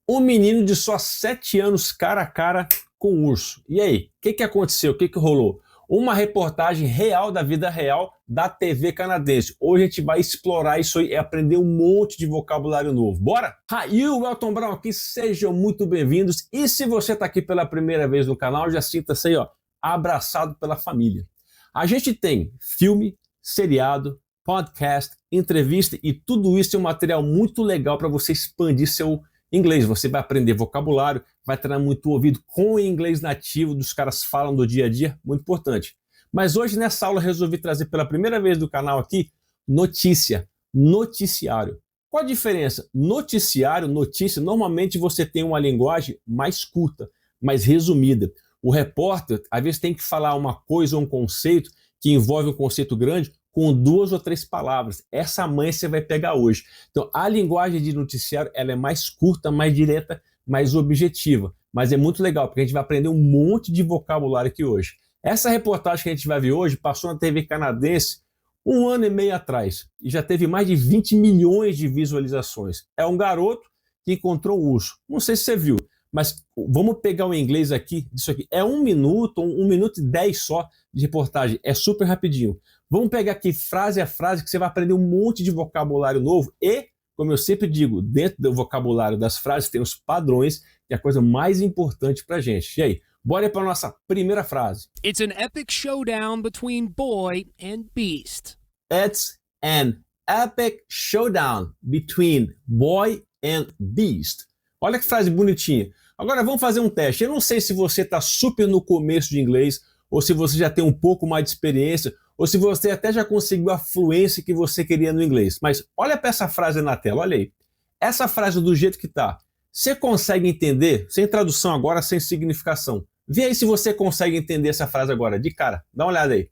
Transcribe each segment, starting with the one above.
Um menino de só 7 anos cara a cara com o urso. E aí, o que aconteceu? O que rolou? Uma reportagem real da vida real da TV canadense. Hoje a gente vai explorar isso aí e aprender um monte de vocabulário novo. Bora? Raio, Elton Brown aqui, sejam muito bem-vindos. E se você está aqui pela primeira vez no canal, já sinta-se aí, ó, abraçado pela família. A gente tem filme, seriado, podcast, entrevista e tudo isso é um material muito legal para você expandir seu inglês. Você vai aprender vocabulário, vai treinar muito ouvido com o inglês nativo dos caras falam do dia a dia, muito importante. Mas hoje nessa aula eu resolvi trazer pela primeira vez do canal aqui notícia, noticiário. Qual a diferença? Noticiário, notícia, normalmente você tem uma linguagem mais curta, mais resumida. O repórter às vezes tem que falar uma coisa ou um conceito que envolve um conceito grande com 2 ou 3 palavras. Essa manha você vai pegar hoje. Então, a linguagem de noticiário ela é mais curta, mais direta, mais objetiva. Mas é muito legal, porque a gente vai aprender um monte de vocabulário aqui hoje. Essa reportagem que a gente vai ver hoje passou na TV canadense 1 ano e meio atrás. E já teve mais de 20 milhões de visualizações. É um garoto que encontrou um urso. Não sei se você viu, mas vamos pegar o inglês aqui. Isso aqui é 1 minuto, 1 minuto e 10 só de reportagem. É super rapidinho. Vamos pegar aqui frase a frase que você vai aprender um monte de vocabulário novo e, como eu sempre digo, dentro do vocabulário das frases tem os padrões, que é a coisa mais importante pra gente. E aí, bora para a nossa primeira frase. It's an epic showdown between boy and beast. It's an epic showdown between boy and beast. Olha que frase bonitinha. Agora vamos fazer um teste. Eu não sei se você está super no começo de inglês, ou se você já tem um pouco mais de experiência, ou se você até já conseguiu a fluência que você queria no inglês. Mas olha para essa frase na tela, olha aí. Essa frase do jeito que está. Você consegue entender, sem tradução agora, sem significação. Vê aí se você consegue entender essa frase agora, de cara. Dá uma olhada aí.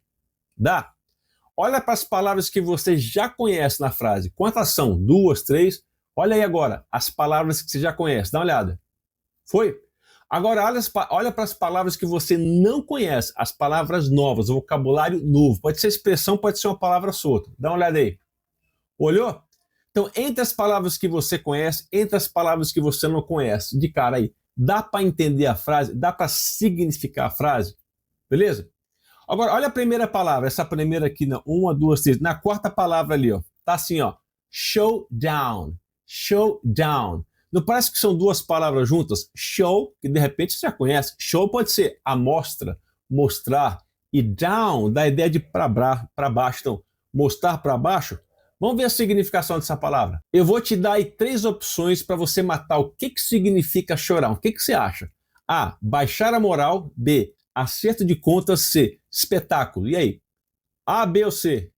Dá? Olha para as palavras que você já conhece na frase. Quantas são? 2, 3? Olha aí agora, as palavras que você já conhece. Dá uma olhada. Foi? Agora olha para as palavras que você não conhece, as palavras novas, o vocabulário novo. Pode ser expressão, pode ser uma palavra solta. Dá uma olhada aí. Olhou? Então, entre as palavras que você conhece, entre as palavras que você não conhece, de cara aí, dá para entender a frase? Dá para significar a frase? Beleza? Agora, olha a primeira palavra, essa primeira aqui, 1, 2, 3. Na quarta palavra ali, ó, tá assim, ó, showdown, showdown. Não parece que são 2 palavras juntas? Show, que de repente você já conhece. Show pode ser amostra, mostrar. E down dá a ideia de para baixo. Então, mostrar para baixo. Vamos ver a significação dessa palavra. Eu vou te dar aí 3 opções para você matar o que significa chorar. O que você acha? A, baixar a moral. B, acerto de contas. C, espetáculo. E aí? A, B ou C?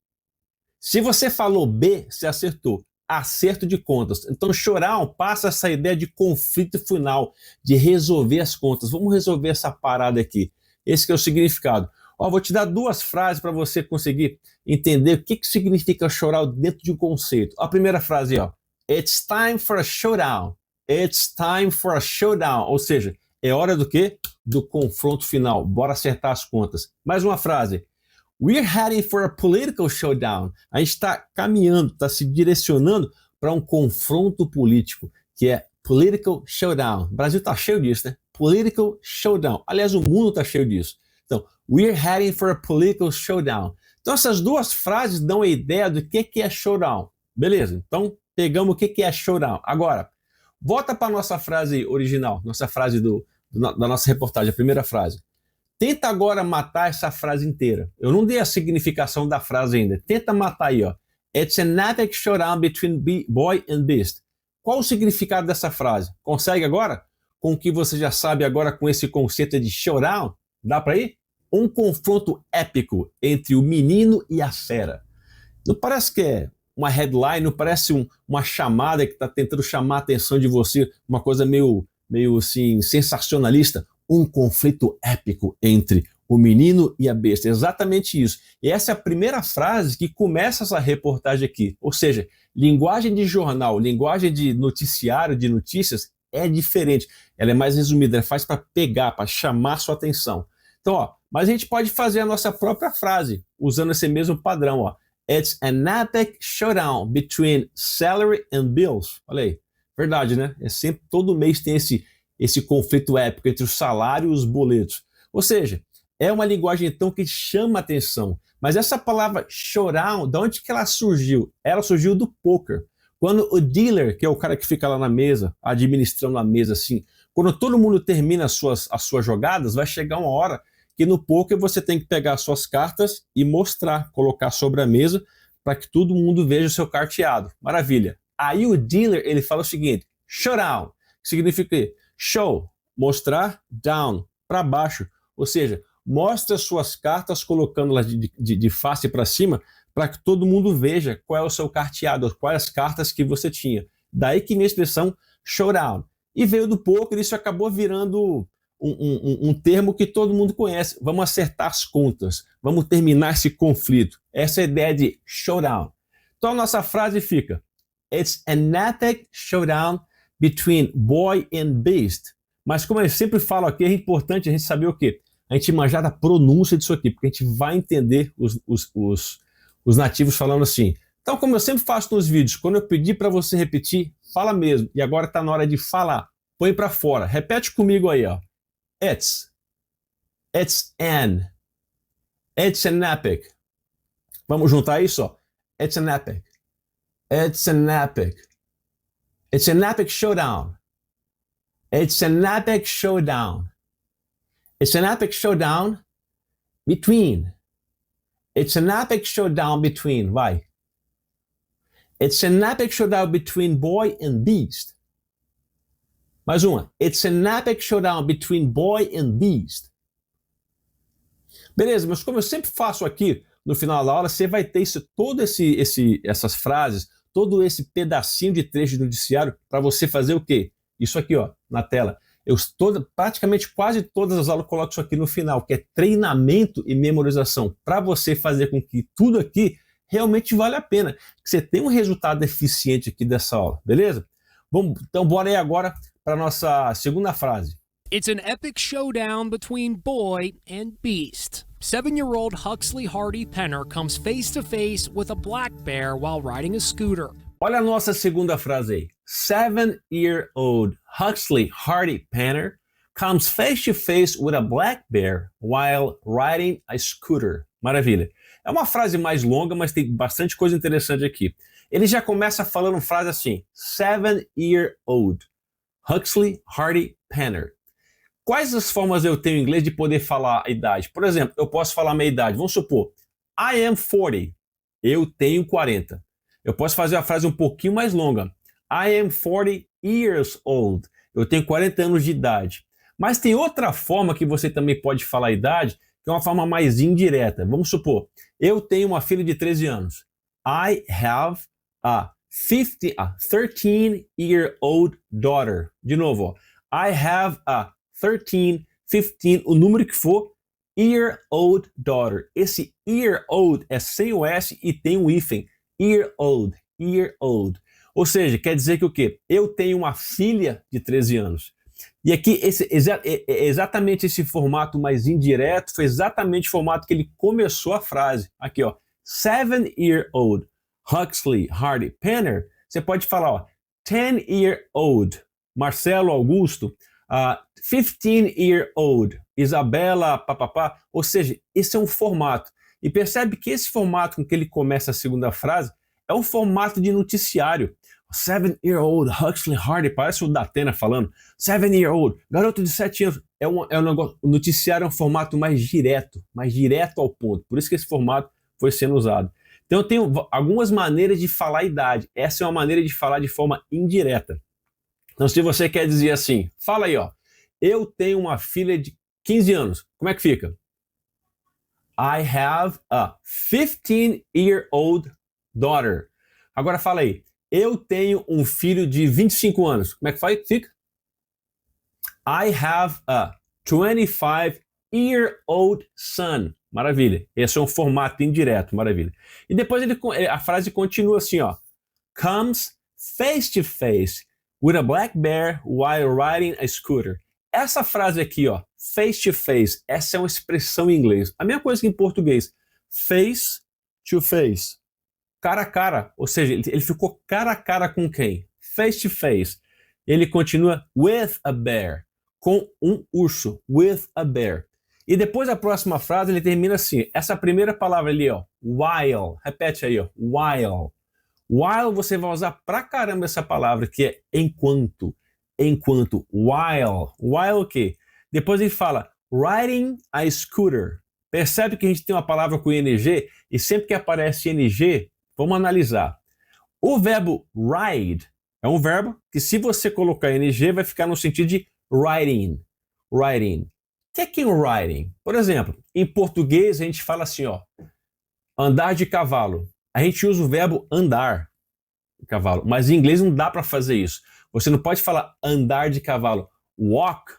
Se você falou B, você acertou. Acerto de contas. Então, chorar passa essa ideia de conflito final, de resolver as contas. Vamos resolver essa parada aqui. Esse que é o significado. Ó, vou te dar 2 frases para você conseguir entender o que significa chorar dentro de um conceito. A primeira frase, ó. It's time for a showdown. It's time for a showdown. Ou seja, é hora do quê? Do confronto final. Bora acertar as contas. Mais uma frase. We're heading for a political showdown. A gente está caminhando, está se direcionando para um confronto político, que é political showdown. O Brasil está cheio disso, né? Political showdown. Aliás, o mundo está cheio disso. Então, we're heading for a political showdown. Então, essas 2 frases dão a ideia do que é showdown. Beleza? Então, pegamos o que é showdown. Agora, volta para a nossa frase original, nossa frase da nossa reportagem, a primeira frase. Tenta agora matar essa frase inteira. Eu não dei a significação da frase ainda. Tenta matar aí, ó. It's an epic showdown between boy and beast. Qual o significado dessa frase? Consegue agora? Com o que você já sabe agora com esse conceito de showdown? Dá para ir? Um confronto épico entre o menino e a fera. Não parece que é uma headline, não parece uma chamada que está tentando chamar a atenção de você, uma coisa meio assim, sensacionalista? Um conflito épico entre o menino e a besta. Exatamente isso. E essa é a primeira frase que começa essa reportagem aqui. Ou seja, linguagem de jornal, linguagem de noticiário, de notícias, é diferente. Ela é mais resumida, ela faz para pegar, para chamar sua atenção. Então, ó, mas a gente pode fazer a nossa própria frase, usando esse mesmo padrão, ó. It's an epic showdown between salary and bills. Olha aí. Verdade, né? É sempre, todo mês tem esse conflito épico entre o salário e os boletos. Ou seja, é uma linguagem então que chama atenção. Mas essa palavra showdown, de onde que ela surgiu? Ela surgiu do poker. Quando o dealer, que é o cara que fica lá na mesa, administrando a mesa assim, quando todo mundo termina as suas jogadas, vai chegar uma hora que no poker você tem que pegar as suas cartas e mostrar, colocar sobre a mesa para que todo mundo veja o seu carteado. Maravilha. Aí o dealer, ele fala o seguinte, showdown, que significa show, mostrar, down, para baixo. Ou seja, mostra suas cartas colocando-las de face para cima para que todo mundo veja qual é o seu carteado, quais as cartas que você tinha. Daí que vem a expressão showdown. E veio do poker, isso acabou virando um termo que todo mundo conhece. Vamos acertar as contas, vamos terminar esse conflito. Essa é a ideia de showdown. Então a nossa frase fica: It's an epic showdown between boy and beast. Mas como eu sempre falo aqui, é importante a gente saber o quê? A gente manjar da pronúncia disso aqui, porque a gente vai entender os nativos falando assim. Então, como eu sempre faço nos vídeos, quando eu pedir para você repetir, fala mesmo. E agora está na hora de falar. Põe para fora. Repete comigo aí, ó. It's an epic. Vamos juntar isso, ó. It's an epic. It's an epic. It's an epic showdown. It's an epic showdown. It's an epic showdown between. It's an epic showdown between. Vai. It's an epic showdown between boy and beast. Mais uma. It's an epic showdown between boy and beast. Beleza, mas como eu sempre faço aqui no final da aula, você vai ter essas frases, todo esse pedacinho de trecho do noticiário para você fazer o quê? Isso aqui, ó, na tela. Praticamente quase todas as aulas eu coloco isso aqui no final, que é treinamento e memorização, para você fazer com que tudo aqui realmente vale a pena, que você tenha um resultado eficiente aqui dessa aula, beleza? Então bora aí agora para a nossa segunda frase. It's an epic showdown between boy and beast. 7-year-old Huxley Hardy Penner comes face to face with a black bear while riding a scooter. Olha a nossa segunda frase aí. 7-year-old Huxley Hardy Penner comes face to face with a black bear while riding a scooter. Maravilha. É uma frase mais longa, mas tem bastante coisa interessante aqui. Ele já começa falando frase assim: 7-year-old Huxley Hardy Penner. Quais as formas eu tenho em inglês de poder falar a idade? Por exemplo, eu posso falar a minha idade. Vamos supor, I am 40. Eu tenho 40. Eu posso fazer a frase um pouquinho mais longa. I am 40 years old. Eu tenho 40 anos de idade. Mas tem outra forma que você também pode falar a idade, que é uma forma mais indireta. Vamos supor, eu tenho uma filha de 13 anos. I have a 13-year-old daughter. De novo, ó. I have a 13, 15, o número que for, year-old daughter. Esse year-old é sem o S e tem um hífen. Year-old, year-old. Ou seja, quer dizer que o quê? Eu tenho uma filha de 13 anos. E aqui, exatamente esse formato mais indireto, foi exatamente o formato que ele começou a frase. Aqui, ó. 7-year-old Huxley Hardy Penner. Você pode falar, ó. 10-year-old Marcelo Augusto. 15-year-old Isabela papapá. Ou seja, esse é um formato. E percebe que esse formato com que ele começa a segunda frase é um formato de noticiário. 7-year-old Huxley Hardy, parece o Datena falando. 7-year-old, garoto de 7 anos. É um negócio, o noticiário é um formato mais direto ao ponto. Por isso que esse formato foi sendo usado. Então eu tenho algumas maneiras de falar a idade. Essa é uma maneira de falar de forma indireta. Então se você quer dizer assim, fala aí, ó. Eu tenho uma filha de 15 anos. Como é que fica? I have a 15-year-old daughter. Agora fala aí. Eu tenho um filho de 25 anos. Como é que fica? I have a 25-year-old son. Maravilha. Esse é um formato indireto. Maravilha. E depois a frase continua assim, ó. Comes face to face with a black bear while riding a scooter. Essa frase aqui, ó, face to face, essa é uma expressão em inglês. A mesma coisa que em português. Face to face. Cara a cara. Ou seja, ele ficou cara a cara com quem? Face to face. Ele continua with a bear, com um urso, with a bear. E depois a próxima frase ele termina assim, essa primeira palavra ali, ó, while, repete aí, ó, while. While você vai usar pra caramba essa palavra que é enquanto, while o quê? Depois ele fala riding a scooter. Percebe que a gente tem uma palavra com ing e sempre que aparece ing, vamos analisar. O verbo ride é um verbo que se você colocar ing vai ficar no sentido de riding. Taking riding. Por exemplo, em português a gente fala assim, ó, andar de cavalo. A gente usa o verbo andar de cavalo, mas em inglês não dá para fazer isso. Você não pode falar andar de cavalo. Walk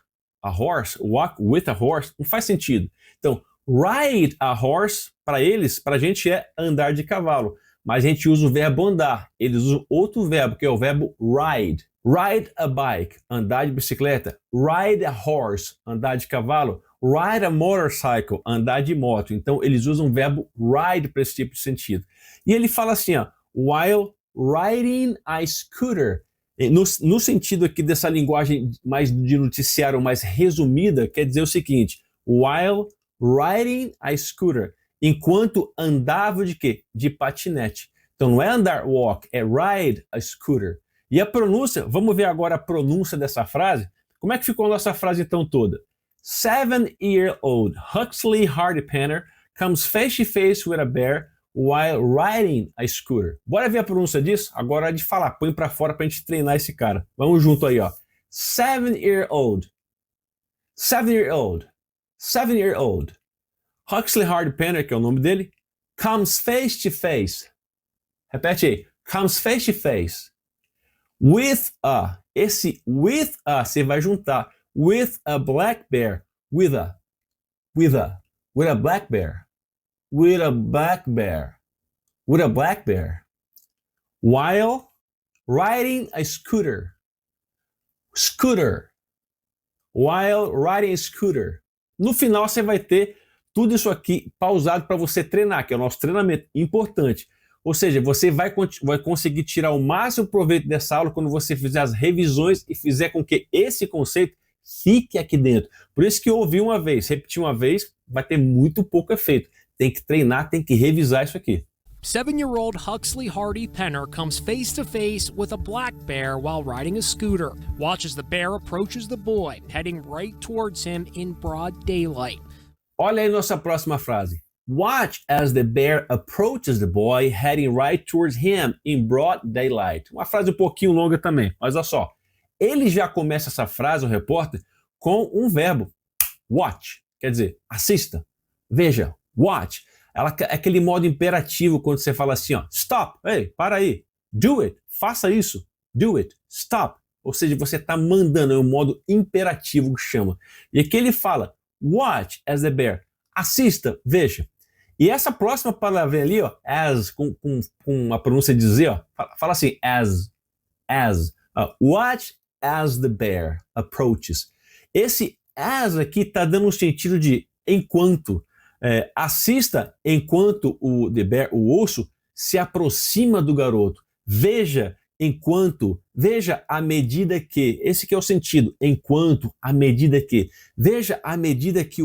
a horse, walk with a horse, não faz sentido. Então, ride a horse, para eles, para a gente é andar de cavalo. Mas a gente usa o verbo andar. Eles usam outro verbo, que é o verbo ride. Ride a bike, andar de bicicleta. Ride a horse, andar de cavalo. Ride a motorcycle, andar de moto. Então, eles usam o verbo ride para esse tipo de sentido. E ele fala assim, ó, while riding a scooter. No sentido aqui dessa linguagem mais de noticiário, mais resumida, quer dizer o seguinte, while riding a scooter. Enquanto andava de quê? De patinete. Então não é andar, walk, é ride a scooter. E a pronúncia, vamos ver agora a pronúncia dessa frase. Como é que ficou a nossa frase então toda? 7-year-old Huxley Hardy Penner comes face to face with a bear while riding a scooter. Bora ver a pronúncia disso? Agora é de falar, põe pra fora pra gente treinar esse cara. Vamos junto aí, ó. 7-year-old Huxley Hardy Penner, que é o nome dele, comes face to face. Repete aí. Comes face to face. With a. Esse with a você vai juntar. With a black bear. With a black bear. With a black bear. While riding a scooter. While riding a scooter. No final você vai ter tudo isso aqui pausado para você treinar, que é o nosso treinamento importante. Ou seja, você vai conseguir tirar o máximo proveito dessa aula quando você fizer as revisões e fizer com que esse conceito fique aqui dentro. Por isso que ouvir uma vez, repetir uma vez, vai ter muito pouco efeito. Tem que treinar, tem que revisar isso aqui. 7-year-old Huxley Hardy Penner comes face to face with a black bear while riding a scooter. Watch as the bear approaches the boy, heading right towards him in broad daylight. Olha aí nossa próxima frase. Watch as the bear approaches the boy, heading right towards him in broad daylight. Uma frase um pouquinho longa também, mas olha só. Ele já começa essa frase, o repórter, com um verbo. Watch, quer dizer, assista, veja, watch. É aquele modo imperativo quando você fala assim, ó, stop, ei, para aí, do it, faça isso, do it, stop. Ou seja, você está mandando, é um modo imperativo que chama. E aqui ele fala, watch as the bear, assista, veja. E essa próxima palavrinha ali, ó, as, com a pronúncia de Z, ó, fala assim, as, watch as the bear approaches. Esse as aqui está dando um sentido de enquanto. Assista enquanto o urso se aproxima do garoto. Veja enquanto, veja à medida que, esse que é o sentido, enquanto, à medida que, veja à medida que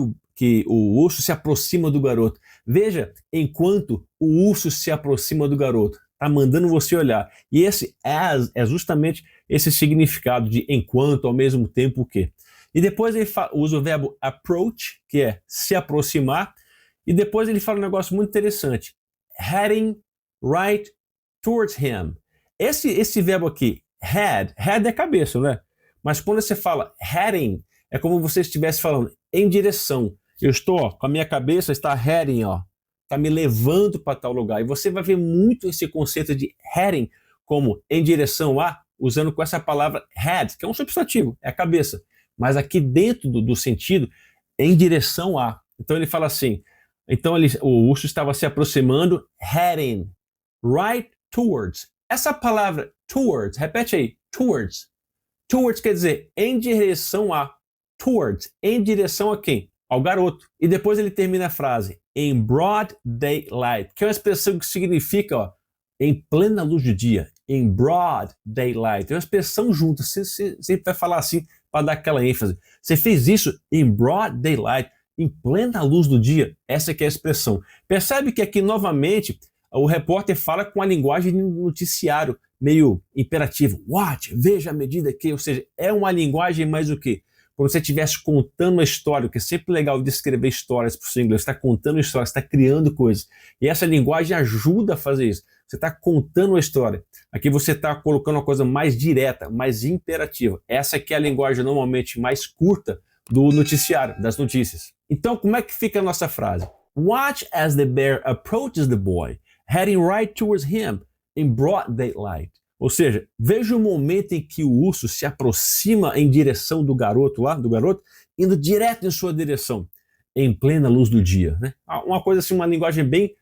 o urso se aproxima do garoto. Veja enquanto o urso se aproxima do garoto. Está mandando você olhar. E esse as é justamente esse significado de enquanto, ao mesmo tempo que. E depois ele usa o verbo approach, que é se aproximar. E depois ele fala um negócio muito interessante. Heading right towards him. Esse verbo aqui, head é cabeça, né? Mas quando você fala heading, é como você estivesse falando em direção. Eu estou, ó, com a minha cabeça está heading, ó, está me levando para tal lugar. E você vai ver muito esse conceito de heading como em direção a, usando com essa palavra head, que é um substantivo, é a cabeça. Mas aqui dentro do sentido, em direção a. Então ele fala assim, então o urso estava se aproximando, heading right towards. Essa palavra towards, repete aí, towards. Towards quer dizer em direção a. Towards, em direção a quem? Ao garoto. E depois ele termina a frase, in broad daylight, que é uma expressão que significa, ó, em plena luz do dia, in broad daylight. É uma expressão junta, você sempre vai falar assim para dar aquela ênfase. Você fez isso in broad daylight, em plena luz do dia. Essa que é a expressão. Percebe que aqui novamente o repórter fala com a linguagem de noticiário, meio imperativo. Watch, veja a medida que, ou seja, é uma linguagem mais o quê? Como se você estivesse contando uma história, que é sempre legal de escrever histórias para o seu inglês. Você está contando histórias, você está criando coisas. E essa linguagem ajuda a fazer isso. Você está contando uma história. Aqui você está colocando uma coisa mais direta, mais imperativa. Essa aqui é a linguagem normalmente mais curta do noticiário, das notícias. Então, como é que fica a nossa frase? Watch as the bear approaches the boy, heading right towards him in broad daylight. Ou seja, veja o momento em que o urso se aproxima em direção do garoto indo direto em sua direção, em plena luz do dia. Né? Uma coisa assim, uma linguagem bem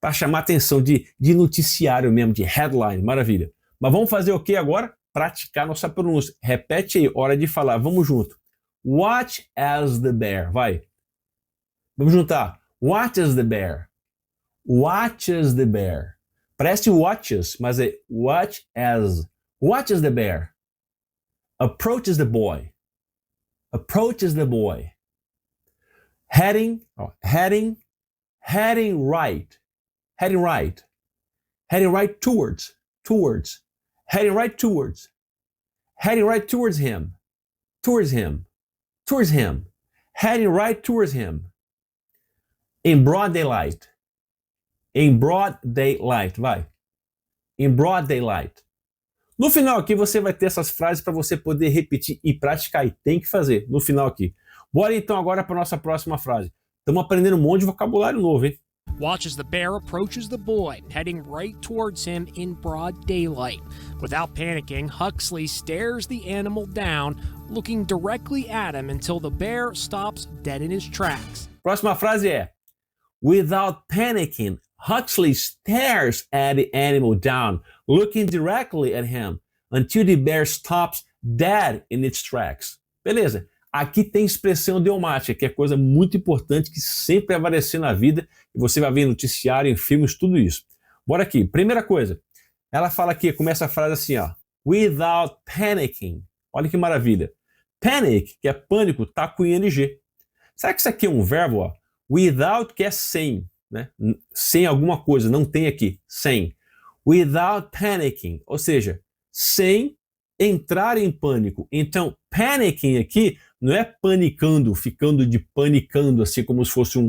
para chamar atenção, de noticiário mesmo, de headline, maravilha. Mas vamos fazer o que agora? Praticar nossa pronúncia. Repete aí, hora de falar, vamos junto. Watch as the bear, vai. Vamos juntar. Watch as the bear. Watch as the bear. Parece watches, mas é watch as. Watch as the bear. Approaches the boy. Approaches the boy. Heading right. Heading right. Heading right towards. Heading right towards. Heading right towards him. Towards him. Heading right towards him. In broad daylight. In broad daylight, vai. In broad daylight. No final aqui você vai ter essas frases para você poder repetir e praticar, e tem que fazer no final aqui. Bora então agora para nossa próxima frase. Estamos aprendendo um monte de vocabulário novo, hein? Watch as the bear approaches the boy, heading right towards him in broad daylight. Without panicking, Huxley stares the animal down, looking directly at him until the bear stops dead in his tracks. Próxima frase é: Without panicking, Huxley stares at the animal down, looking directly at him until the bear stops dead in its tracks. Beleza. Aqui tem expressão idiomática, que é coisa muito importante que sempre vai aparecer na vida, e você vai ver em noticiário, em filmes, tudo isso. Bora aqui. Primeira coisa, ela fala aqui, começa a frase assim, ó. Without panicking. Olha que maravilha. Panic, que é pânico, tá com ing. Será que isso aqui é um verbo, ó? Without, que é sem, né? Sem alguma coisa, não tem aqui, sem. Without panicking, ou seja, sem entrar em pânico. Então, panicking aqui não é panicando, ficando de panicando, assim como se fosse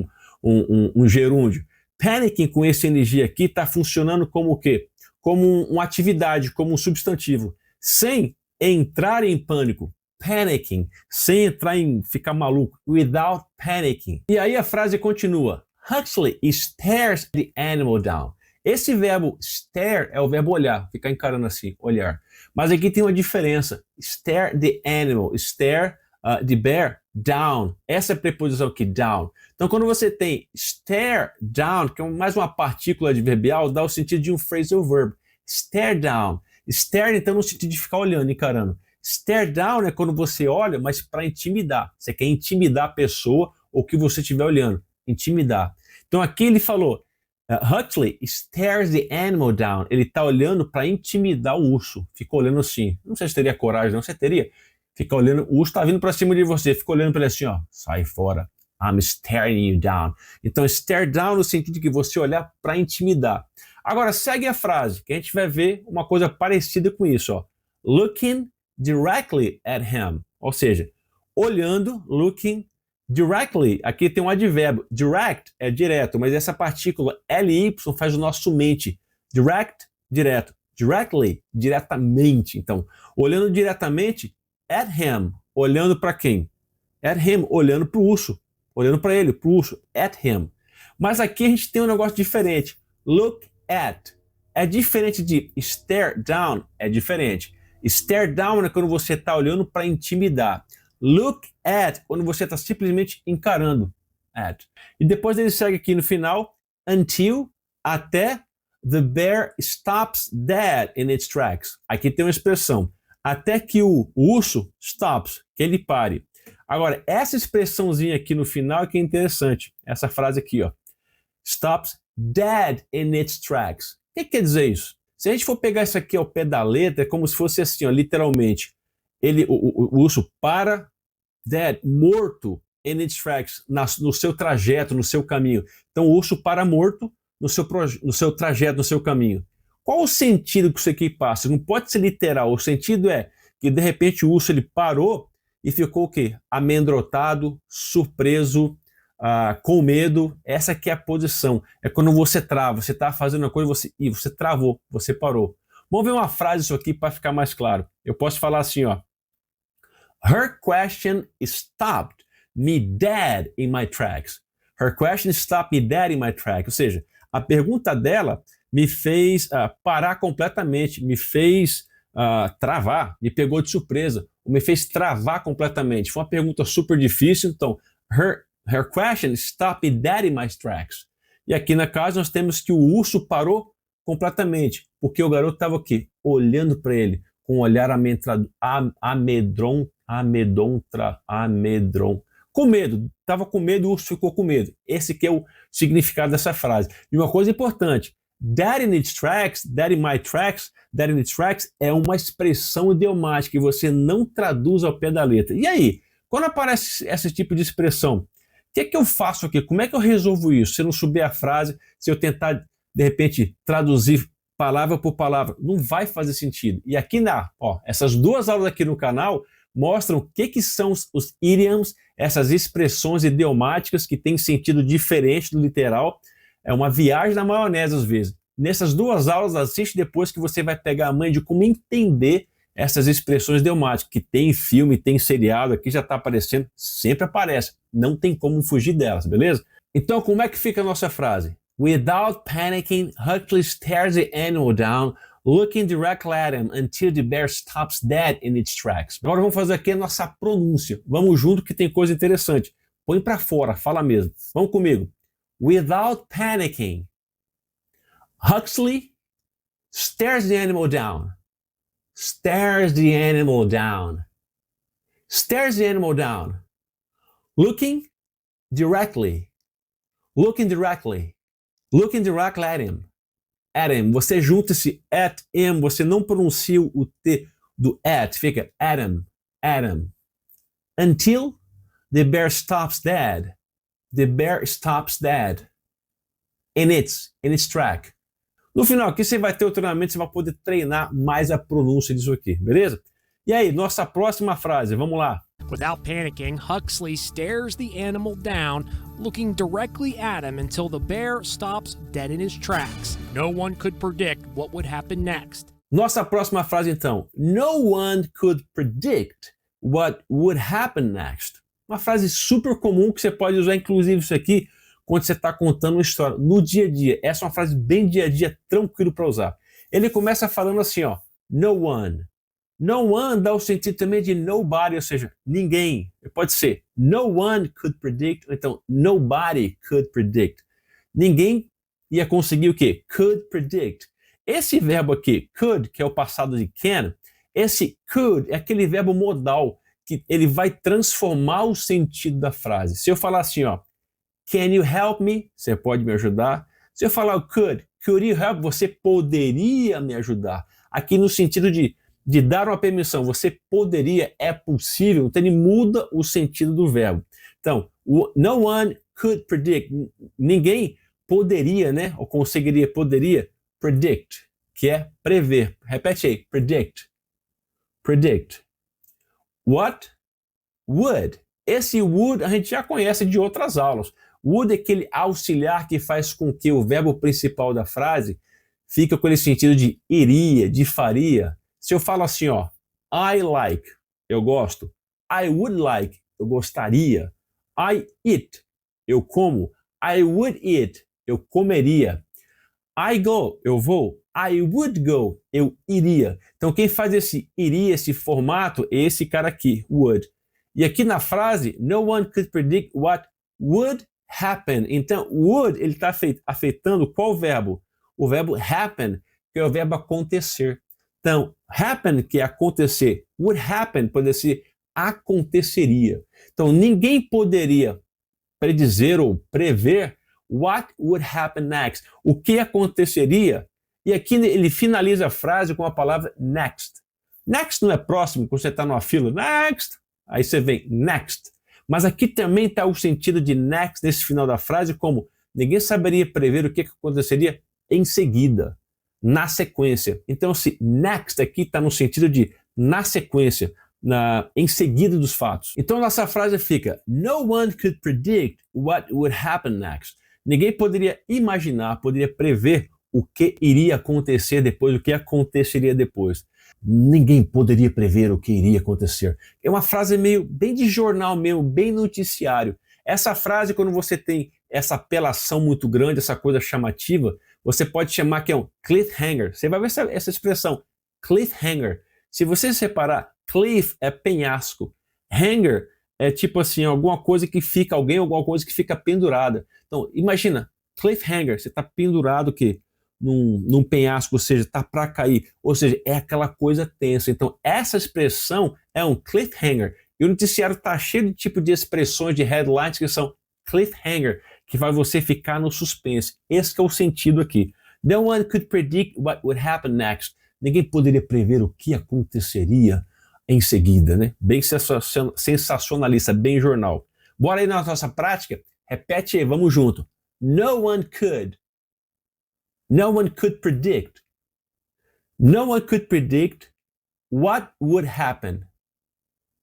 um gerúndio. Panicking com essa energia aqui está funcionando como o quê? Como uma atividade, como um substantivo. Sem entrar em pânico. Panicking, sem entrar em ficar maluco. Without panicking. E aí a frase continua. Huxley stares the animal down. Esse verbo stare é o verbo olhar, ficar encarando assim, olhar. Mas aqui tem uma diferença. Stare the animal, stare the bear down. Essa é a preposição aqui, down. Então quando você tem stare down, que é mais uma partícula adverbial, dá o sentido de um phrasal verb. Stare down. Stare então no sentido de ficar olhando, encarando. Stare down é quando você olha, mas para intimidar. Você quer intimidar a pessoa ou que você estiver olhando. Intimidar. Então aqui ele falou, Huxley stares the animal down. Ele está olhando para intimidar o urso. Fica olhando assim. Não sei se teria coragem, não. Você teria? Fica olhando, o urso está vindo para cima de você. Fica olhando para ele assim, ó. Sai fora. I'm staring you down. Então, stare down no sentido de que você olhar para intimidar. Agora, segue a frase, que a gente vai ver uma coisa parecida com isso, ó. Looking directly at him. Ou seja, olhando, looking directly. Aqui tem um advérbio. Direct é direto, mas essa partícula ly faz o nosso mente. Direct, direto. Directly, diretamente. Então, olhando diretamente at him. Olhando para quem? At him, olhando para o urso. Olhando para ele, para o urso. At him. Mas aqui a gente tem um negócio diferente. Look at. É diferente de stare down. É diferente. Stare down é quando você está olhando para intimidar. Look at, quando você está simplesmente encarando. At. E depois ele segue aqui no final. Until, até, the bear stops dead in its tracks. Aqui tem uma expressão. Até que o urso stops, que ele pare. Agora, essa expressãozinha aqui no final é que é interessante. Essa frase aqui, ó. Stops dead in its tracks. O que quer dizer isso? Se a gente for pegar isso aqui ao pé da letra, é como se fosse assim, ó, literalmente. O urso para dead, morto, in its tracks, no seu trajeto, no seu caminho. Então o urso para morto no seu trajeto, no seu caminho. Qual o sentido que isso aqui passa? Não pode ser literal. O sentido é que de repente o urso ele parou e ficou o quê? Amedrontado, surpreso, com medo. Essa aqui é a posição. É quando você trava. Você está fazendo uma coisa e você travou, você parou. Vamos ver uma frase isso aqui para ficar mais claro. Eu posso falar assim, ó. Her question stopped me dead in my tracks. Her question stopped me dead in my tracks. Ou seja, a pergunta dela me fez parar completamente, me fez travar, me pegou de surpresa, me fez travar completamente. Foi uma pergunta super difícil, então, her question stopped me dead in my tracks. E aqui na casa nós temos que o urso parou completamente, porque o garoto estava aqui, olhando para ele, com um olhar com medo, estava com medo, o urso ficou com medo. Esse que é o significado dessa frase. E uma coisa importante, dead in its tracks, dead in my tracks, dead in its tracks é uma expressão idiomática que você não traduz ao pé da letra. E aí, quando aparece esse tipo de expressão, o que eu faço aqui? Como é que eu resolvo isso? Se eu não subir a frase, se eu tentar, de repente, traduzir palavra por palavra, não vai fazer sentido. E aqui essas duas aulas aqui no canal mostram o que são os idioms, essas expressões idiomáticas que têm sentido diferente do literal. É uma viagem na maionese às vezes. Nessas duas aulas, assiste depois que você vai pegar a manha de como entender essas expressões idiomáticas, que tem filme, tem seriado, aqui já está aparecendo, sempre aparece. Não tem como fugir delas, beleza? Então, como é que fica a nossa frase? Without panicking, Huxley stares the animal down, looking directly at him until the bear stops dead in its tracks. Agora vamos fazer aqui a nossa pronúncia. Vamos junto que tem coisa interessante. Põe para fora, fala mesmo. Vamos comigo. Without panicking, Huxley stares the animal down. Stares the animal down. Stares the animal down. Looking directly. Looking directly. Looking directly at him. At him. Você junta esse at him, você não pronuncia o T do at, fica at him. At him. Until the bear stops dead. The bear stops dead. In its track. No final aqui você vai ter o treinamento, você vai poder treinar mais a pronúncia disso aqui, beleza? E aí, nossa próxima frase, vamos lá. Without panicking, Huxley stares the animal down, looking directly at him until the bear stops dead in his tracks. No one could predict what would happen next. Nossa próxima frase então. No one could predict what would happen next. Uma frase super comum que você pode usar, inclusive isso aqui, quando você está contando uma história no dia a dia. Essa é uma frase bem dia a dia, tranquilo para usar. Ele começa falando assim, ó, no one. No one dá o sentido também de nobody, ou seja, ninguém. Pode ser no one could predict, ou então nobody could predict. Ninguém ia conseguir o quê? Could predict. Esse verbo aqui, could, que é o passado de can, esse could é aquele verbo modal que ele vai transformar o sentido da frase. Se eu falar assim, ó, can you help me? Você pode me ajudar. Se eu falar could you help? Você poderia me ajudar. Aqui no sentido de dar uma permissão, você poderia, é possível, então ele muda o sentido do verbo. Então, no one could predict, ninguém poderia, né, ou conseguiria, poderia, predict, que é prever. Repete aí, predict. Predict. What would? Esse would a gente já conhece de outras aulas. Would é aquele auxiliar que faz com que o verbo principal da frase fica com esse sentido de iria, de faria. Se eu falo assim, ó, I like, eu gosto. I would like, eu gostaria. I eat, eu como. I would eat, eu comeria. I go, eu vou. I would go, eu iria. Então quem faz esse iria, esse formato, é esse cara aqui, would. E aqui na frase, no one could predict what would happen. Então, would, ele está afetando qual verbo? O verbo happen, que é o verbo acontecer. Então, happen, que é acontecer. Would happen, pode ser aconteceria. Então, ninguém poderia predizer ou prever what would happen next. O que aconteceria? E aqui ele finaliza a frase com a palavra next. Next não é próximo, quando você está numa fila, next, aí você vem next. Mas aqui também está o sentido de next nesse final da frase, como ninguém saberia prever o que aconteceria em seguida, na sequência. Então, se next aqui está no sentido de na sequência, em seguida dos fatos. Então, nossa frase fica: No one could predict what would happen next. Ninguém poderia imaginar, poderia prever o que iria acontecer depois, o que aconteceria depois. Ninguém poderia prever o que iria acontecer. É uma frase meio bem de jornal mesmo, bem noticiário. Essa frase, quando você tem essa apelação muito grande, essa coisa chamativa, você pode chamar que é um cliffhanger. Você vai ver essa expressão, cliffhanger. Se você separar, cliff é penhasco, hanger é tipo assim, alguma coisa que fica, alguma coisa que fica pendurada. Então, imagina, cliffhanger, você está pendurado que num penhasco, ou seja, está para cair, ou seja, é aquela coisa tensa. Então, essa expressão é um cliffhanger. E o noticiário está cheio de tipo de expressões, de headlines que são cliffhanger, que vai você ficar no suspense. Esse que é o sentido aqui. No one could predict what would happen next. Ninguém poderia prever o que aconteceria em seguida, né? Bem sensacionalista, bem jornal. Bora aí na nossa prática? Repete aí, vamos junto. No one could. No one could predict. No one could predict what would happen.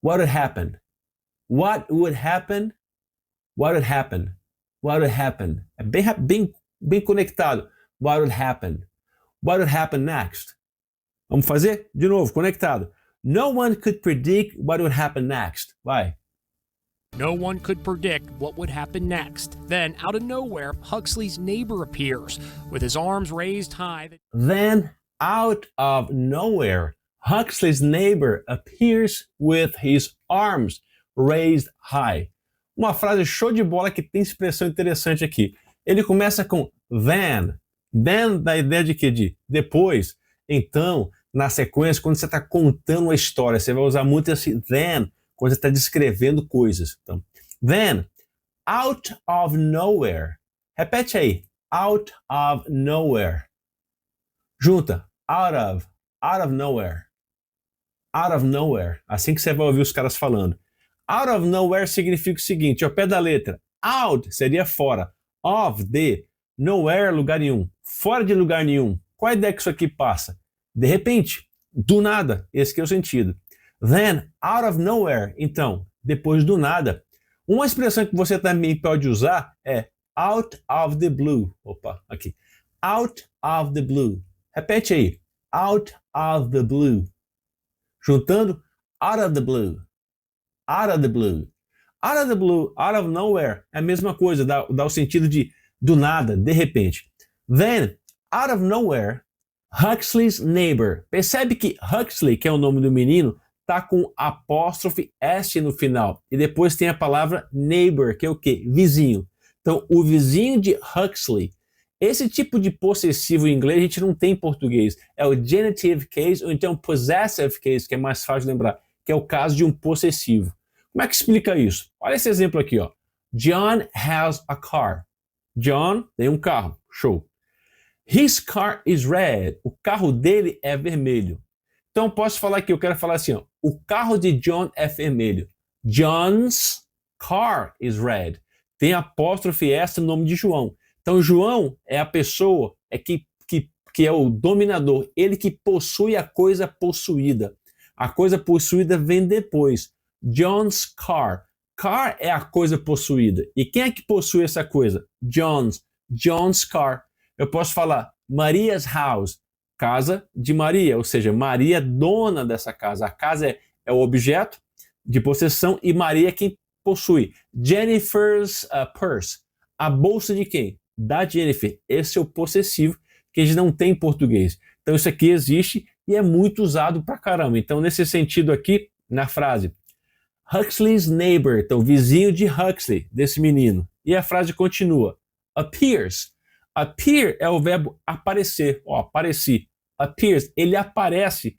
What would happen? What would happen? What would happen? What would happen? É bem conectado. What would happen? What would happen next? Vamos fazer? De novo, conectado. No one could predict what would happen next. Vai. No one could predict what would happen next. Then, out of nowhere, Huxley's neighbor appears, with his arms raised high. Then, out of nowhere, Huxley's neighbor appears with his arms raised high. Uma frase show de bola que tem expressão interessante aqui. Ele começa com then. Then dá a ideia de quê? De depois. Então, na sequência, quando você está contando uma história, você vai usar muito esse then quando você está descrevendo coisas. Então, then, out of nowhere. Repete aí. Out of nowhere. Junta. Out of nowhere. Out of nowhere. Assim que você vai ouvir os caras falando. Out of nowhere significa o seguinte, ao pé da letra. Out seria fora. Of, de. Nowhere, lugar nenhum. Fora de lugar nenhum. Qual a ideia que isso aqui passa? De repente. Do nada. Esse que é o sentido. Then, out of nowhere. Então, depois do nada. Uma expressão que você também pode usar é out of the blue. Opa, aqui. Out of the blue. Repete aí. Out of the blue. Juntando, out of the blue. Out of the blue. Out of the blue, out of nowhere. É a mesma coisa, dá o sentido de do nada, de repente. Then, out of nowhere, Huxley's neighbor. Percebe que Huxley, que é o nome do menino, tá com apóstrofe S no final. E depois tem a palavra neighbor, que é o quê? Vizinho. Então, o vizinho de Huxley. Esse tipo de possessivo em inglês a gente não tem em português. É o genitive case ou então possessive case, que é mais fácil de lembrar, que é o caso de um possessivo. Como é que explica isso? Olha esse exemplo aqui, ó. John has a car. John tem um carro. Show. His car is red. O carro dele é vermelho. Então posso falar aqui, eu quero falar assim, ó. O carro de John é vermelho. John's car is red. Tem apóstrofe S no nome de João. Então, João é a pessoa que é o dominador, ele que possui a coisa possuída. A coisa possuída vem depois. John's car. Car é a coisa possuída. E quem é que possui essa coisa? John's car. Eu posso falar Maria's house, casa de Maria, ou seja, Maria é dona dessa casa. A casa é o objeto de possessão e Maria é quem possui. Jennifer's purse. A bolsa de quem? Da Jennifer. Esse é o possessivo que a gente não tem em português. Então isso aqui existe e é muito usado pra caramba. Então nesse sentido aqui, na frase, Huxley's neighbor, então vizinho de Huxley, desse menino. E a frase continua, appears. Appear é o verbo aparecer, ó, apareci. Appears, ele aparece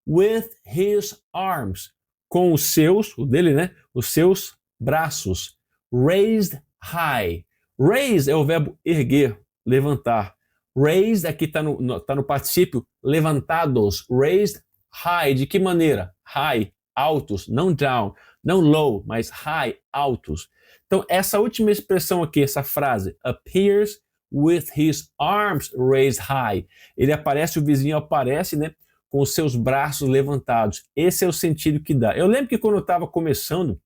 with his arms, com os seus, o dele, né? Os seus braços. Raised high. Raise é o verbo erguer, levantar. Raised, aqui está no particípio, levantados. Raised high, de que maneira? High, altos, não down, não low, mas high, altos. Então, essa última expressão aqui, essa frase, appears with his arms raised high. Ele aparece, o vizinho aparece, né, com os seus braços levantados. Esse é o sentido que dá. Eu lembro que quando eu estava começando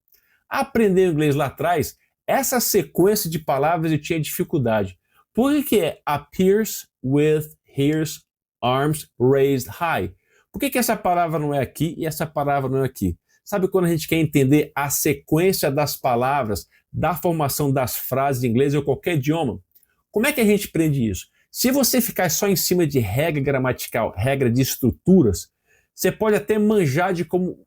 a aprender inglês lá atrás, essa sequência de palavras eu tinha dificuldade. Por que é appears with his arms raised high? Por que essa palavra não é aqui e essa palavra não é aqui? Sabe quando a gente quer entender a sequência das palavras, da formação das frases em inglês ou qualquer idioma? Como é que a gente aprende isso? Se você ficar só em cima de regra gramatical, regra de estruturas, você pode até manjar de como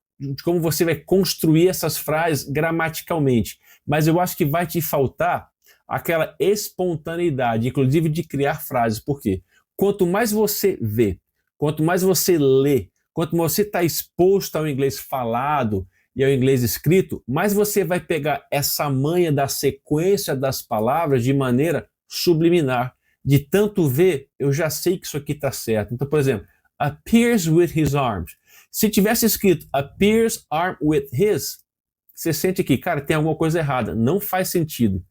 você vai construir essas frases gramaticalmente, mas eu acho que vai te faltar aquela espontaneidade, inclusive de criar frases. Por quê? Quanto mais você vê, quanto mais você lê, quanto mais você está exposto ao inglês falado e ao inglês escrito, mais você vai pegar essa manha da sequência das palavras de maneira subliminar. De tanto ver, eu já sei que isso aqui está certo. Então, por exemplo, appears with his arms. Se tivesse escrito appears arm with his, você sente que, cara, tem alguma coisa errada. Não faz sentido.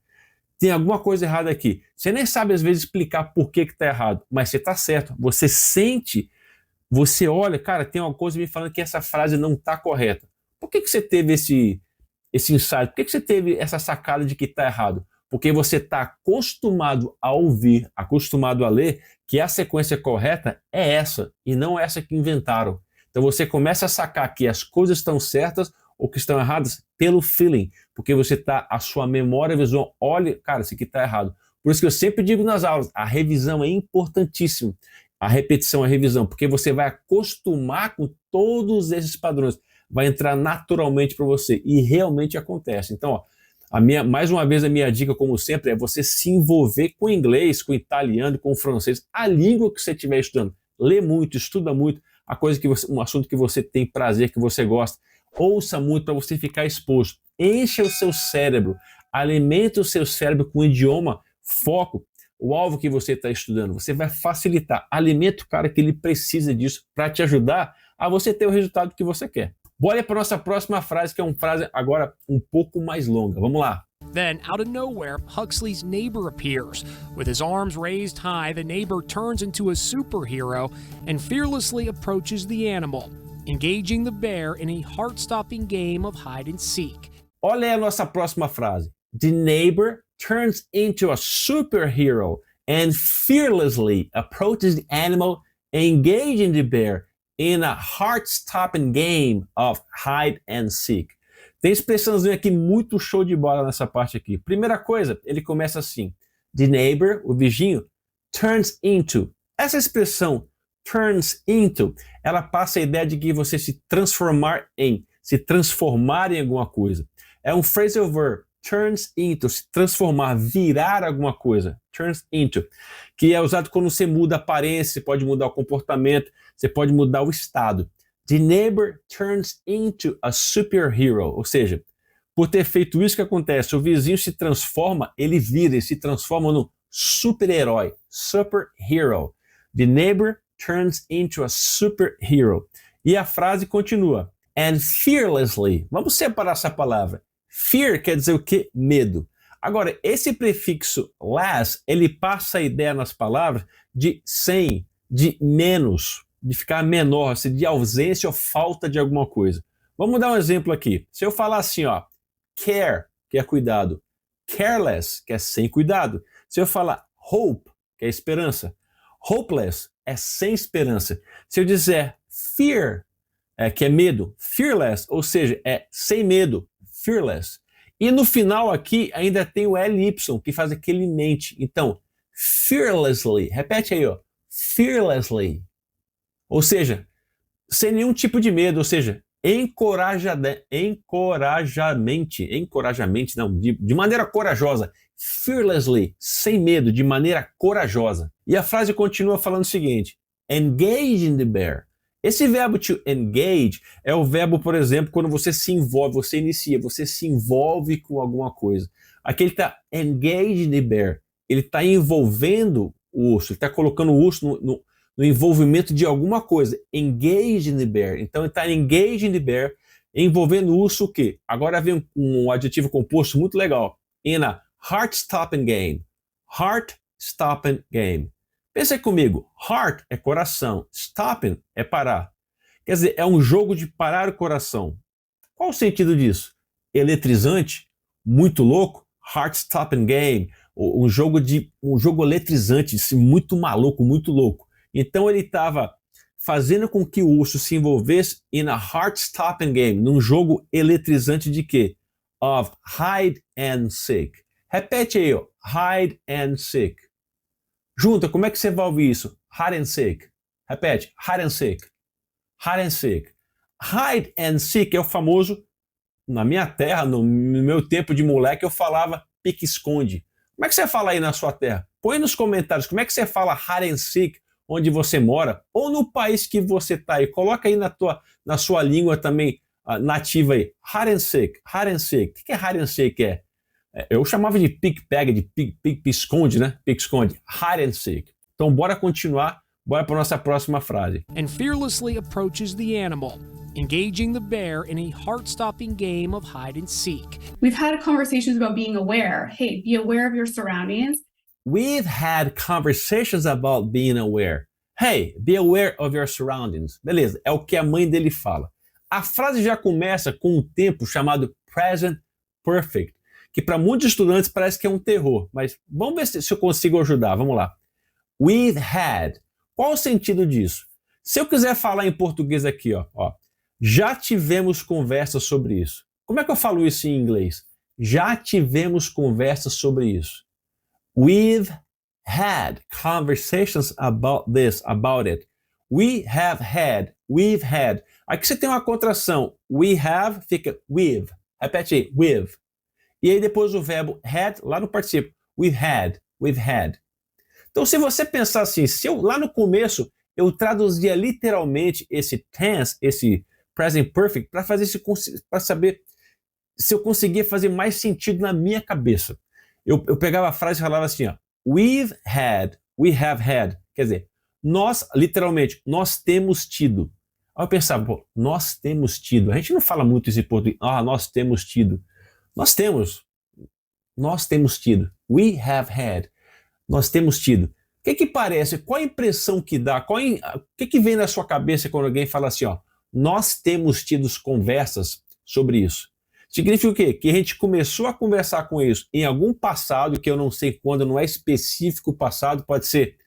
Tem alguma coisa errada aqui. Você nem sabe, às vezes, explicar por que está errado, mas você está certo. Você sente, você olha, cara, tem uma coisa me falando que essa frase não está correta. Por que você teve esse insight? Por que você teve essa sacada de que está errado? Porque você está acostumado a ouvir, acostumado a ler, que a sequência correta é essa, e não essa que inventaram. Então você começa a sacar que as coisas estão certas ou que estão erradas pelo feeling, porque a sua memória visual, olha, cara, isso aqui está errado. Por isso que eu sempre digo nas aulas, a revisão é importantíssima. A repetição é a revisão, porque você vai acostumar com todos esses padrões. Vai entrar naturalmente para você, e realmente acontece. Então, ó, mais uma vez, a minha dica, como sempre, é você se envolver com o inglês, com o italiano, com o francês, a língua que você estiver estudando. Lê muito, estuda muito, um assunto que você tem prazer, que você gosta. Ouça muito para você ficar exposto. Encha o seu cérebro, alimente o seu cérebro com o idioma, foco, o alvo que você está estudando. Você vai facilitar. Alimenta o cara que ele precisa disso para te ajudar a você ter o resultado que você quer. Bora para a nossa próxima frase, que é uma frase agora um pouco mais longa. Vamos lá. Then, out of nowhere, Huxley's neighbor appears. With his arms raised high, the neighbor turns into a superhero and fearlessly approaches the animal, engaging the bear in a heart-stopping game of hide and seek. Olha aí a nossa próxima frase. The neighbor turns into a superhero and fearlessly approaches the animal, engaging the bear in a heart-stopping game of hide and seek. Tem expressãozinha aqui muito show de bola nessa parte aqui. Primeira coisa, ele começa assim. The neighbor, o vizinho, turns into. Essa expressão, turns into, ela passa a ideia de que você se transformar em alguma coisa. É um phrasal verb, turns into, se transformar, virar alguma coisa. Turns into, que é usado quando você muda a aparência, você pode mudar o comportamento, você pode mudar o estado. The neighbor turns into a superhero, ou seja, por ter feito isso que acontece, o vizinho se transforma, ele se transforma no super-herói, superhero. The neighbor turns into a superhero. E a frase continua, and fearlessly, vamos separar essa palavra. Fear quer dizer o quê? Medo. Agora, esse prefixo less, ele passa a ideia nas palavras de sem, de menos, de ficar menor, de ausência ou falta de alguma coisa. Vamos dar um exemplo aqui. Se eu falar assim, ó, care, que é cuidado, careless, que é sem cuidado. Se eu falar hope, que é esperança, hopeless, é sem esperança. Se eu dizer fear, que é medo, fearless, ou seja, é sem medo, fearless. E no final aqui ainda tem o ly, que faz aquele mente. Então, fearlessly, repete aí, ó, fearlessly. Ou seja, sem nenhum tipo de medo, ou seja, de maneira corajosa, fearlessly, sem medo, de maneira corajosa. E a frase continua falando o seguinte, engage in the bear. Esse verbo to engage é o verbo, por exemplo, quando você se envolve, você inicia, você se envolve com alguma coisa. Aqui ele está engage in the bear, ele está envolvendo o urso. Ele está colocando o urso no envolvimento de alguma coisa. Engage in the bear. Então ele está engaged in the bear, envolvendo o urso o quê? Agora vem um adjetivo composto muito legal. In a heart-stopping game. Heart-stopping game. Pensa aí comigo. Heart é coração. Stopping é parar. Quer dizer, é um jogo de parar o coração. Qual o sentido disso? Eletrizante? Muito louco? Heart-stopping game. Um jogo eletrizante, muito maluco, muito louco. Então ele estava fazendo com que o urso se envolvesse in a heart-stopping game, num jogo eletrizante de quê? Of hide and seek. Repete aí, ó. Hide and seek. Junta, como é que você vai ouvir isso? Hide and seek. Repete. Hide and seek. Hide and seek. Hide and seek é o famoso, na minha terra, no meu tempo de moleque, eu falava pique-esconde. Como é que você fala aí na sua terra? Põe nos comentários como é que você fala hide and seek onde você mora ou no país que você está aí. Coloca aí na sua língua também nativa aí. Hide and seek, hide and seek. O que é hide and seek? Eu chamava de pique-pega, de pique-esconde, né? Pique-esconde. Hide and seek. Então bora continuar, bora para nossa próxima frase. And fearlessly approaches the animal, engaging the bear in a heart-stopping game of hide and seek. We've had conversations about being aware. Hey, be aware of your surroundings. We've had conversations about being aware. Hey, be aware of your surroundings. Beleza, é o que a mãe dele fala. A frase já começa com um tempo chamado present perfect, que para muitos estudantes parece que é um terror, mas vamos ver se eu consigo ajudar. Vamos lá. We've had. Qual o sentido disso? Se eu quiser falar em português aqui, ó, já tivemos conversas sobre isso. Como é que eu falo isso em inglês? Já tivemos conversas sobre isso. We've had conversations about this, about it. We have had, we've had. Aqui você tem uma contração. We have fica with. Repete aí, with. E aí depois o verbo had lá no particípio. We've had, we've had. Então se você pensar assim, se eu lá no começo eu traduzia literalmente esse tense, esse present perfect, para saber se eu conseguia fazer mais sentido na minha cabeça. Eu pegava a frase e falava assim, ó, we've had, we have had. Quer dizer, nós, literalmente, nós temos tido. Aí eu pensava, pô, nós temos tido. A gente não fala muito isso em português. Nós temos tido. Nós temos tido. We have had. Nós temos tido. O que parece? Qual a impressão que dá? O que vem na sua cabeça quando alguém fala assim, ó, nós temos tido conversas sobre isso? Significa o quê? Que a gente começou a conversar com isso em algum passado, que eu não sei quando, não é específico passado, pode ser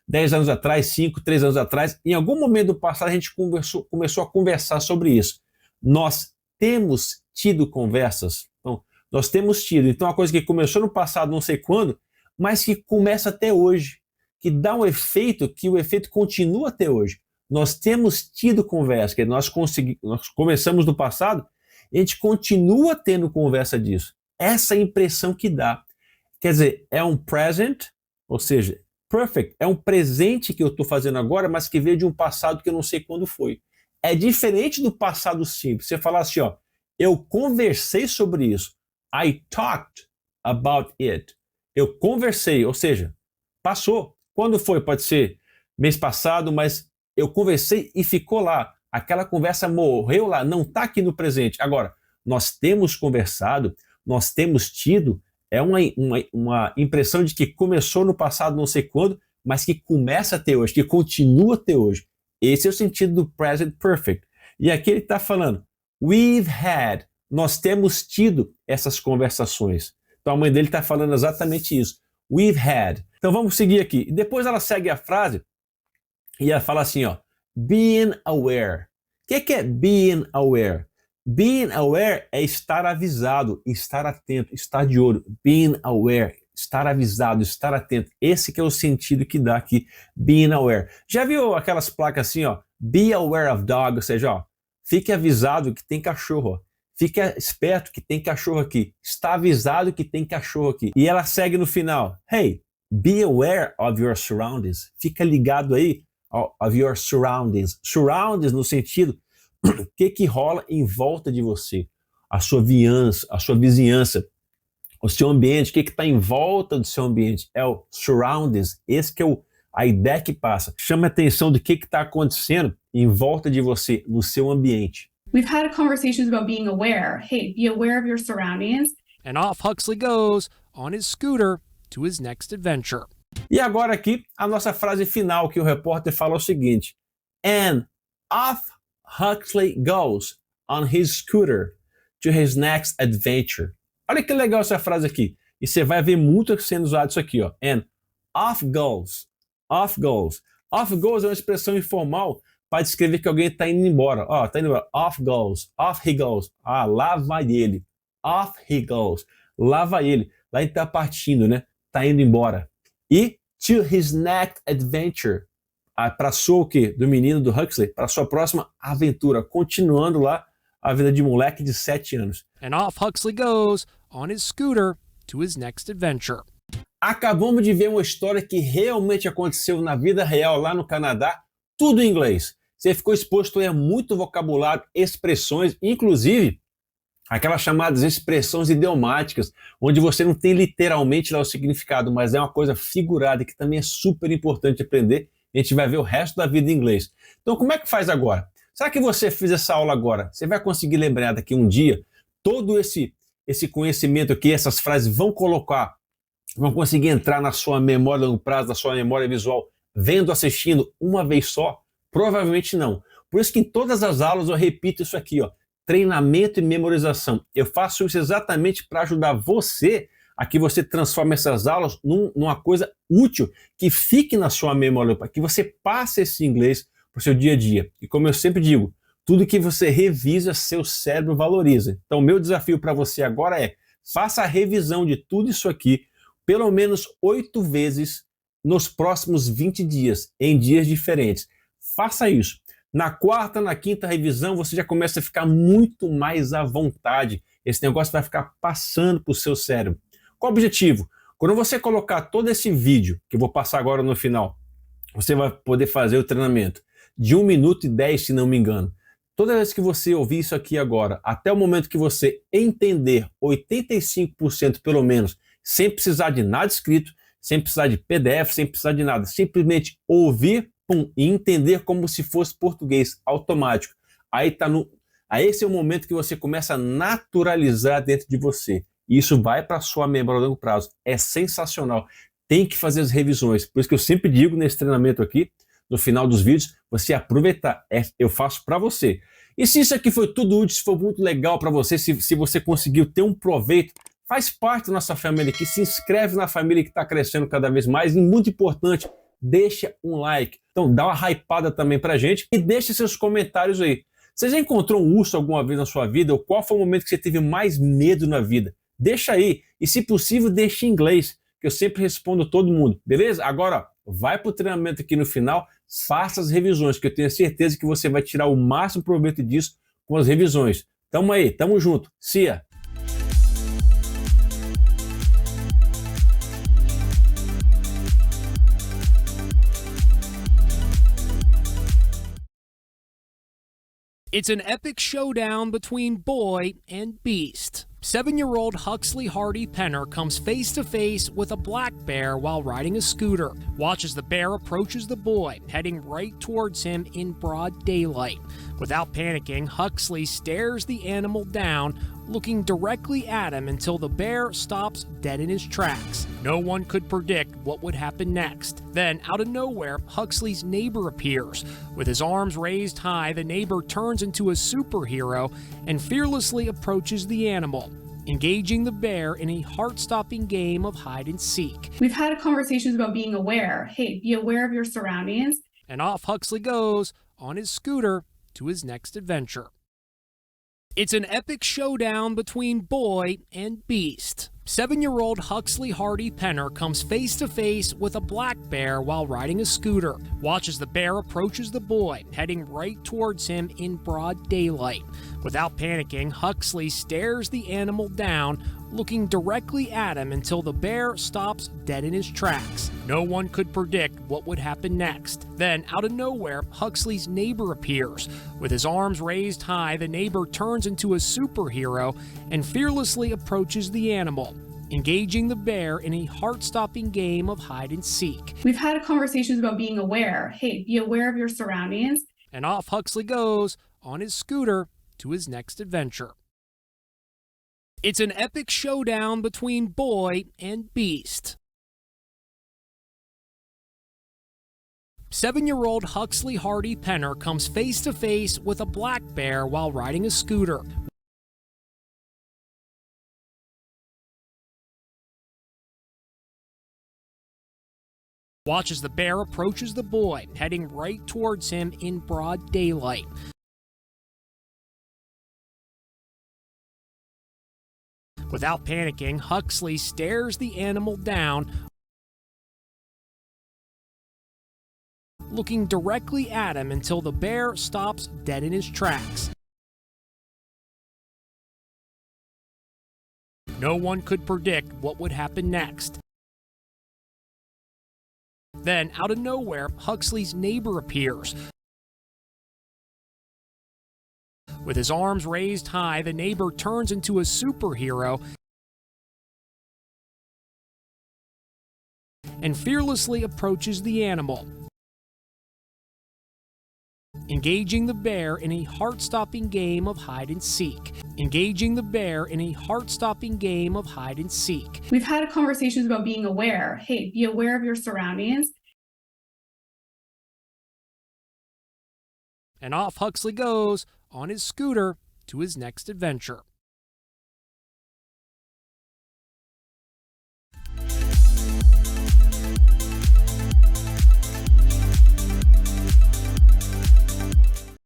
10 anos atrás, 5, 3 anos atrás. Em algum momento do passado a gente começou a conversar sobre isso. Nós temos tido conversas. Então, nós temos tido. Então, uma coisa que começou no passado, não sei quando, mas que começa até hoje, que dá um efeito, que o efeito continua até hoje. Nós temos tido conversa, que nós começamos no passado, e a gente continua tendo conversa disso. Essa é a impressão que dá. Quer dizer, é um present, ou seja, perfect, é um presente que eu estou fazendo agora, mas que veio de um passado que eu não sei quando foi. É diferente do passado simples. Você falar assim, ó, eu conversei sobre isso. I talked about it. Eu conversei, ou seja, passou. Quando foi? Pode ser mês passado, mas eu conversei e ficou lá. Aquela conversa morreu lá, não está aqui no presente. Agora, nós temos conversado, nós temos tido, é uma impressão de que começou no passado não sei quando, mas que começa até hoje, que continua até hoje. Esse é o sentido do present perfect. E aqui ele está falando, we've had, nós temos tido essas conversações. Então a mãe dele está falando exatamente isso. We've had. Então vamos seguir aqui. E depois ela segue a frase e ela fala assim, ó, being aware. O que é being aware? Being aware é estar avisado, estar atento, estar de olho. Being aware, estar avisado, estar atento. Esse que é o sentido que dá aqui, being aware. Já viu aquelas placas assim, ó? Be aware of dog, ou seja, ó, fique avisado que tem cachorro, ó. Fique esperto que tem cachorro aqui. Está avisado que tem cachorro aqui. E ela segue no final. Hey, be aware of your surroundings. Fica ligado aí of your surroundings. Surroundings no sentido o que rola em volta de você. A sua vizinhança. o seu ambiente, o que está em volta do seu ambiente. É o surroundings, esse que é a ideia que passa. Chame a atenção do que está acontecendo em volta de você, no seu ambiente. We've had conversations about being aware. Hey, be aware of your surroundings. And off Huxley goes on his scooter to his next adventure. E agora aqui, a nossa frase final que o repórter fala é o seguinte: And off Huxley goes on his scooter to his next adventure. Olha que legal essa frase aqui. E você vai ver muito sendo usado isso aqui, ó. And off goes. Off goes. Off goes é uma expressão informal para descrever que alguém está indo embora. Ó, tá indo embora. Off goes. Off he goes. Ah, lá vai ele. Off he goes. Lá vai ele. Lá ele tá partindo, né? Tá indo embora. E to his next adventure. Para sua o quê? Do menino do Huxley. Para sua próxima aventura. Continuando lá a vida de moleque de 7 anos. And off Huxley goes on his scooter to his next adventure. Acabamos de ver uma história que realmente aconteceu na vida real lá no Canadá. Tudo em inglês. Você ficou exposto a muito vocabulário, expressões, inclusive aquelas chamadas expressões idiomáticas, onde você não tem literalmente lá o significado, mas é uma coisa figurada que também é super importante aprender. A gente vai ver o resto da vida em inglês. Então, como é que faz agora? Será que você fez essa aula agora? Você vai conseguir lembrar daqui um dia todo esse conhecimento aqui, essas frases vão conseguir entrar na sua memória a longo prazo, na sua memória visual, vendo, assistindo uma vez só? Provavelmente não. Por isso que em todas as aulas eu repito isso aqui, ó. Treinamento e memorização. Eu faço isso exatamente para ajudar você a que você transforme essas aulas numa coisa útil, que fique na sua memória, para que você passe esse inglês para o seu dia a dia. E como eu sempre digo, tudo que você revisa, seu cérebro valoriza. Então, o meu desafio para você agora é: faça a revisão de tudo isso aqui, pelo menos 8 vezes nos próximos 20 dias, em dias diferentes. Faça isso. Na 4ª, na 5ª revisão, você já começa a ficar muito mais à vontade. Esse negócio vai ficar passando para o seu cérebro. Qual o objetivo? Quando você colocar todo esse vídeo, que eu vou passar agora no final, você vai poder fazer o treinamento de 1 minuto e 10, se não me engano. Toda vez que você ouvir isso aqui agora, até o momento que você entender 85% pelo menos, sem precisar de nada escrito, sem precisar de PDF, sem precisar de nada, simplesmente ouvir, e entender como se fosse português automático. Aí esse é o momento que você começa a naturalizar dentro de você. E isso vai para a sua memória a longo prazo. É sensacional. Tem que fazer as revisões. Por isso que eu sempre digo nesse treinamento aqui, no final dos vídeos, você aproveitar. Eu faço para você. E se isso aqui foi tudo útil, se for muito legal para você, se você conseguiu ter um proveito, faz parte da nossa família aqui, se inscreve na família que está crescendo cada vez mais. E muito importante, deixa um like. Então dá uma hypada também pra gente e deixa seus comentários aí. Você já encontrou um urso alguma vez na sua vida? Ou qual foi o momento que você teve mais medo na vida? Deixa aí. E se possível, deixa em inglês, que eu sempre respondo todo mundo. Beleza? Agora, ó, vai pro treinamento aqui no final, faça as revisões, que eu tenho certeza que você vai tirar o máximo proveito disso com as revisões. Tamo aí, tamo junto. See ya! It's an epic showdown between boy and beast. 7-year-old Huxley Hardy Penner comes face to face with a black bear while riding a scooter. Watch as the bear approaches the boy, heading right towards him in broad daylight. Without panicking, Huxley stares the animal down, looking directly at him until the bear stops dead in his tracks. No one could predict what would happen next. Then, out of nowhere, Huxley's neighbor appears. With his arms raised high, the neighbor turns into a superhero and fearlessly approaches the animal, engaging the bear in a heart-stopping game of hide and seek. We've had conversations about being aware. Hey, be aware of your surroundings. And off Huxley goes on his scooter to his next adventure. It's an epic showdown between boy and beast. 7-year-old Huxley Hardy Penner comes face to face with a black bear while riding a scooter. Watch as the bear approaches the boy, heading right towards him in broad daylight. Without panicking, Huxley stares the animal down, looking directly at him until the bear stops dead in his tracks. No one could predict what would happen next. Then, out of nowhere, Huxley's neighbor appears. With his arms raised high, the neighbor turns into a superhero and fearlessly approaches the animal, engaging the bear in a heart-stopping game of hide and seek. We've had conversations about being aware. Hey, be aware of your surroundings. And off Huxley goes on his scooter to his next adventure. It's an epic showdown between boy and beast. 7-year-old Huxley Hardy Penner comes face to face with a black bear while riding a scooter. Watch as the bear approaches the boy, heading right towards him in broad daylight. Without panicking, Huxley stares the animal down, looking directly at him until the bear stops dead in his tracks. No one could predict what would happen next. Then, out of nowhere, Huxley's neighbor appears. With his arms raised high, the neighbor turns into a superhero and fearlessly approaches the animal, engaging the bear in a heart-stopping game of hide and seek. Engaging the bear in a heart-stopping game of hide and seek. We've had conversations about being aware. Hey, be aware of your surroundings. And off Huxley goes on his scooter to his next adventure.